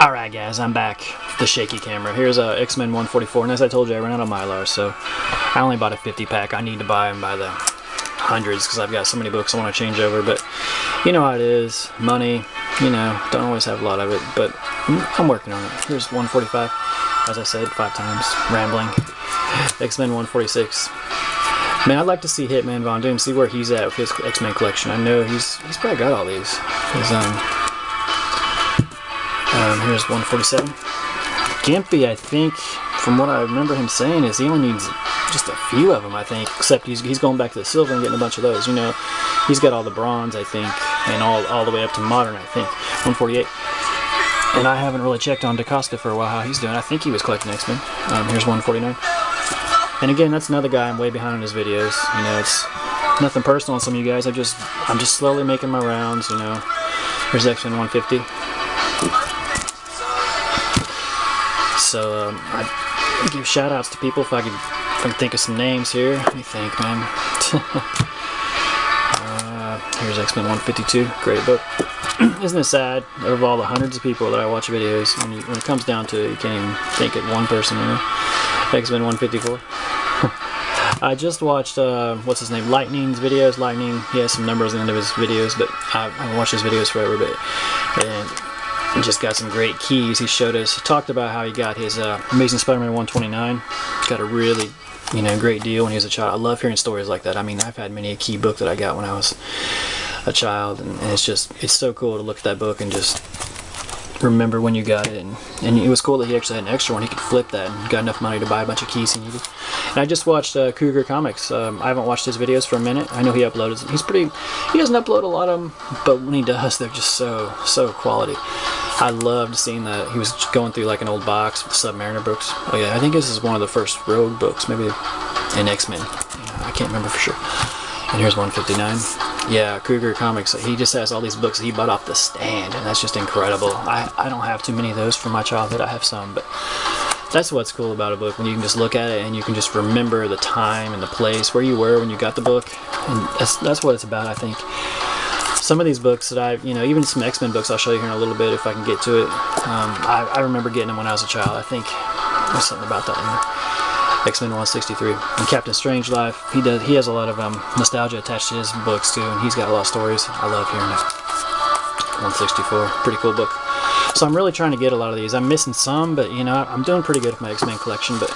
Alright guys, I'm back with the shaky camera. Here's X-Men 144, and as I told you, I ran out of Mylar, so I only bought a 50 pack. I need to buy them by the hundreds because I've got so many books I want to change over, but you know how it is. Money, you know, don't always have a lot of it, but I'm working on it. Here's 145, as I said 5 times, rambling. X-Men 146. Man, I'd like to see Hitman Von Doom, see where he's at with his X-Men collection. I know he's probably got all these. Here's 147. Gimpy, I think, from what I remember him saying, is he only needs just a few of them, I think. Except he's going back to the silver and getting a bunch of those. You know, he's got all the bronze, I think, and all the way up to modern, I think. 148. And I haven't really checked on DaCosta for a while how he's doing. I think he was collecting X-Men. Here's 149. And again, that's another guy I'm way behind on his videos. You know, it's nothing personal on some of you guys. I'm just slowly making my rounds. You know, here's X-Men 150. So I give shout outs to people if I can think of some names here. Let me think, man. Here's X-Men 152, great book. Isn't it sad, of all the hundreds of people that I watch videos, when it comes down to it, you can't even think of one person, you know? X-Men 154. I just watched, what's his name, Lightning's videos. Lightning, he has some numbers at the end of his videos, but I haven't watched his videos forever, and he just got some great keys. He showed us, he talked about how he got his Amazing Spider-Man 129. Got a really, you know, great deal when he was a child. I love hearing stories like that. I mean, I've had many a key book that I got when I was a child, and it's so cool to look at that book and just remember when you got it. And it was cool that he actually had an extra one. He could flip that and got enough money to buy a bunch of keys he needed. And I just watched Cougar Comics. I haven't watched his videos for a minute. I know he uploads. He doesn't upload a lot of them, but when he does, they're just so quality. I loved seeing that. He was going through like an old box with Submariner books. Oh yeah, I think this is one of the first Rogue books, maybe in X-Men. I can't remember for sure. And here's 159. Yeah, Cougar Comics. He just has all these books that he bought off the stand, and that's just incredible. I don't have too many of those from my childhood. I have some, but that's what's cool about a book, when you can just look at it and you can just remember the time and the place where you were when you got the book. And that's what it's about, I think. Some of these books that I've, you know, even some X-Men books I'll show you here in a little bit if I can get to it. I remember getting them when I was a child. I think there's something about that in there. X-Men 163. And Captain Strangelove, he has a lot of nostalgia attached to his books too, and he's got a lot of stories. I love hearing it. 164. Pretty cool book. So I'm really trying to get a lot of these. I'm missing some, but you know, I'm doing pretty good with my X-Men collection, but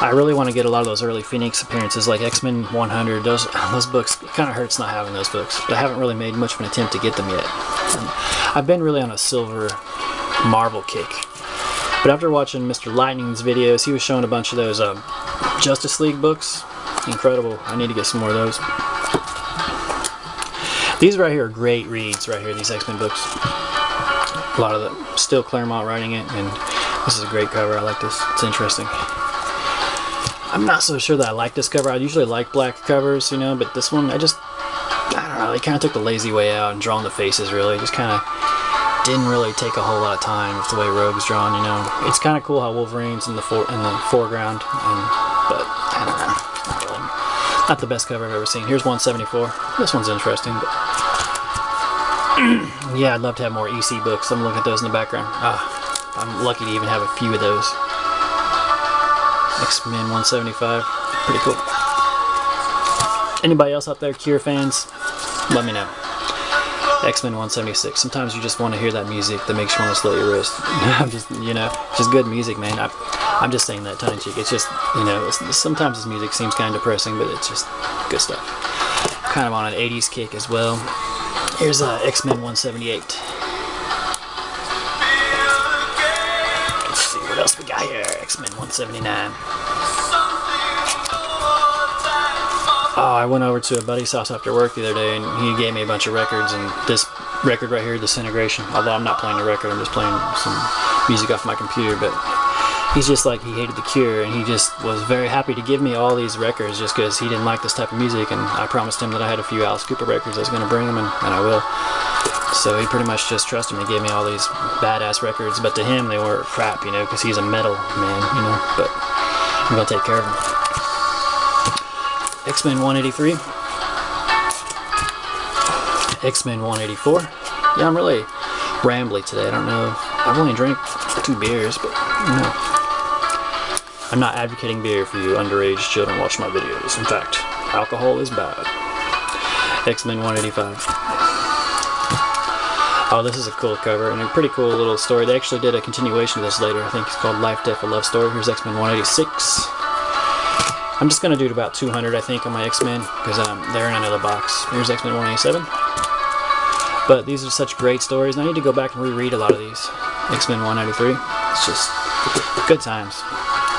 I really want to get a lot of those early Phoenix appearances, like X-Men 100. Those books, it kind of hurts not having those books, but I haven't really made much of an attempt to get them yet. And I've been really on a Silver Marvel kick. But after watching Mr. Lightning's videos, he was showing a bunch of those Justice League books. Incredible. I need to get some more of those. These right here are great reads right here, these X-Men books. A lot of them. Still Claremont writing it, and this is a great cover. I like this. It's interesting. I'm not so sure that I like this cover. I usually like black covers, you know, but this one, I don't know, they kind of took the lazy way out and drawn the faces, really. Just kind of didn't really take a whole lot of time with the way Rogue's drawn, you know. It's kind of cool how Wolverine's in the foreground, but I don't know, not really. Not the best cover I've ever seen. Here's 174. This one's interesting, but yeah, I'd love to have more EC books. I'm looking at those in the background. I'm lucky to even have a few of those. X-Men 175, pretty cool. Anybody else out there, Cure fans? Let me know. X-Men 176. Sometimes you just want to hear that music that makes you want to slit your wrist. You know, just good music, man. I'm just saying that tongue in cheek. It's just, you know, sometimes this music seems kind of depressing, but it's just good stuff. Kind of on an 80s kick as well. Here's X-Men 178. Let's see what else we got here. X-Men 179. Oh, I went over to a buddy's house after work the other day, and he gave me a bunch of records, and this record right here, Disintegration, although I'm not playing the record, I'm just playing some music off my computer, but he's just like, he hated The Cure, and he just was very happy to give me all these records just because he didn't like this type of music, and I promised him that I had a few Alice Cooper records I was going to bring him, and I will. So he pretty much just trusted me, gave me all these badass records, but to him they were crap, you know, because he's a metal man, you know, but I'm going to take care of him. X-Men 183. X-Men 184. Yeah, I'm really rambly today. I don't know. I've only drank 2 beers, but no. I'm not advocating beer for you underage children watch my videos. In fact, alcohol is bad. X-Men 185. Oh, this is a cool cover and a pretty cool little story. They actually did a continuation of this later. I think it's called Life, Death, a Love Story. Here's X-Men 186. I'm just going to do about 200, I think, on my X-Men, because they're in another box. Here's X-Men 187. But these are such great stories, and I need to go back and reread a lot of these. X-Men 193. It's just good times.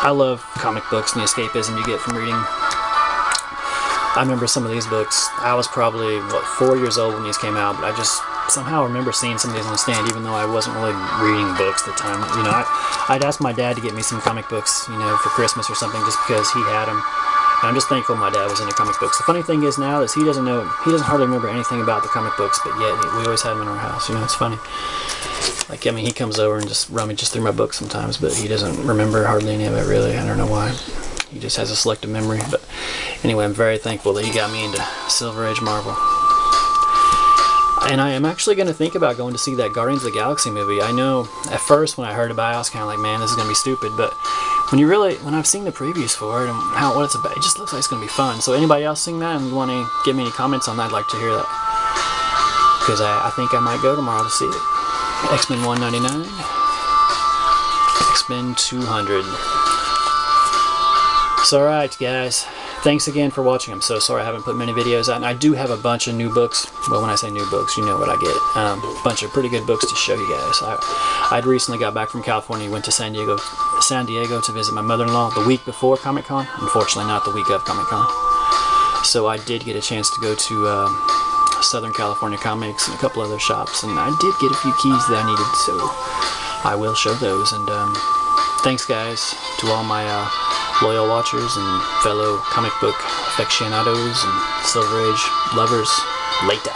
I love comic books and the escapism you get from reading. I remember some of these books. I was probably, 4 years old when these came out, but I just somehow remember seeing some of these on the stand, even though I wasn't really reading books at the time. You know, I'd ask my dad to get me some comic books, you know, for Christmas or something, just because he had them. And I'm just thankful my dad was into comic books. The funny thing is now is he doesn't hardly remember anything about the comic books, but yet we always had them in our house. You know, it's funny. Like, I mean, he comes over and just rummages through my books sometimes, but he doesn't remember hardly any of it, really. I don't know why. He just has a selective memory. But anyway, I'm very thankful that he got me into Silver Age Marvel. And I am actually going to think about going to see that Guardians of the Galaxy movie. I know at first when I heard about it, I was kind of like, man, this is going to be stupid. But when I've seen the previews for it and what it's about, it just looks like it's going to be fun. So anybody else seeing that and want to give me any comments on that, I'd like to hear that. Because I think I might go tomorrow to see it. X-Men 199. X-Men 200. So alright guys, thanks again for watching. I'm so sorry I haven't put many videos out, and I do have a bunch of new books. Well, when I say new books, you know what I get. A bunch of pretty good books to show you guys. I'd recently got back from California, went to San Diego to visit my mother-in-law the week before Comic-Con. Unfortunately, not the week of Comic-Con. So I did get a chance to go to Southern California Comics and a couple other shops, and I did get a few keys that I needed, so I will show those. And thanks guys to all my loyal watchers and fellow comic book aficionados and Silver Age lovers. Later.